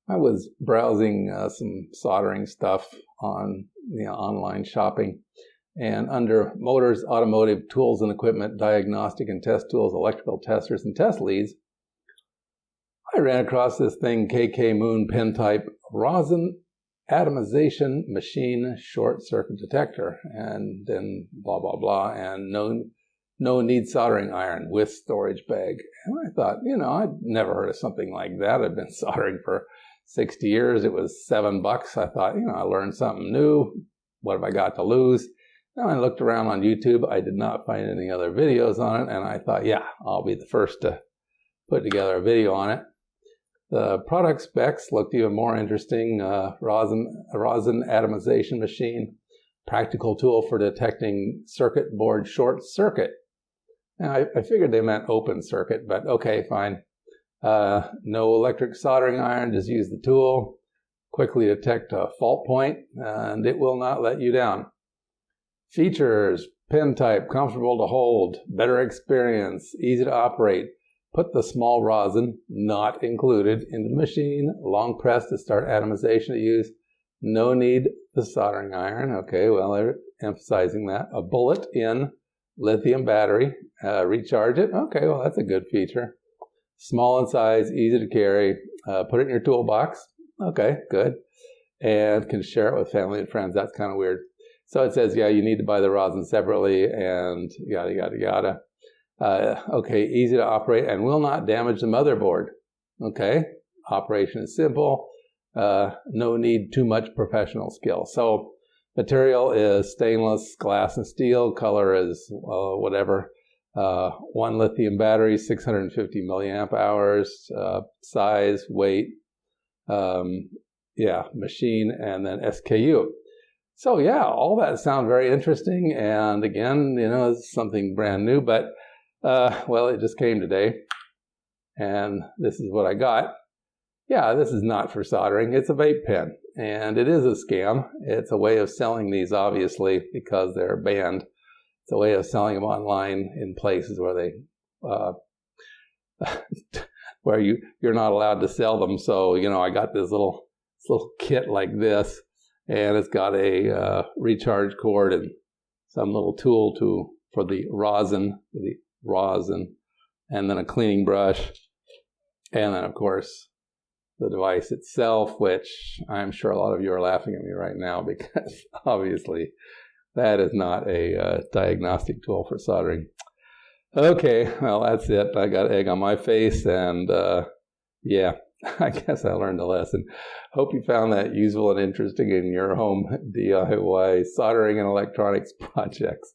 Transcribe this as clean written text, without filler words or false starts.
I was browsing some soldering stuff on online shopping, and under Motors, Automotive, Tools and Equipment, Diagnostic and Test Tools, Electrical Testers and Test Leads, I ran across this thing, KKmoon pen type Rosin Atomization Machine Short Circuit Detector, and then blah, blah, blah, and no need soldering iron with storage bag. And I thought, I'd never heard of something like that. I've been soldering for 60 years. It was $7. I thought, I learned something new. What have I got to lose? And I looked around on YouTube. I did not find any other videos on it. And I thought, yeah, I'll be the first to put together a video on it. The product specs looked even more interesting. Rosin atomization machine, practical tool for detecting circuit board short circuit. And I figured they meant open circuit, but okay, fine. No electric soldering iron, just use the tool. Quickly detect a fault point, and it will not let you down. Features: pen type, comfortable to hold, better experience, easy to operate. Put the small rosin, not included, into the machine. Long press to start atomization to use. No need the soldering iron. Okay, well, they're emphasizing that. A bullet-in lithium battery. Recharge it. Okay, well, that's a good feature. Small in size, easy to carry. Put it in your toolbox. Okay, good. And can share it with family and friends. That's kind of weird. So it says, yeah, you need to buy the rosin separately and yada, yada, yada. Okay, easy to operate and will not damage the motherboard. Okay, operation is simple. No need too much professional skill. So material is stainless, glass, and steel. Color is whatever. One lithium battery, 650 milliamp hours. Size, weight, machine, and then SKU. So yeah, all that sounds very interesting. And again, it's something brand new, but well, it just came today, and this is what I got. Yeah, this is not for soldering. It's a vape pen, and it is a scam. It's a way of selling these, obviously, because they're banned. It's a way of selling them online in places where they, where you're not allowed to sell them. So, I got this little kit like this, and it's got a recharge cord and some little tool for the rosin, and then a cleaning brush, and then of course the device itself, which I'm sure a lot of you are laughing at me right now because obviously that is not a diagnostic tool for soldering. Okay, well, that's it. I got egg on my face, and yeah, I guess I learned a lesson. Hope you found that useful and interesting in your home DIY soldering and electronics projects.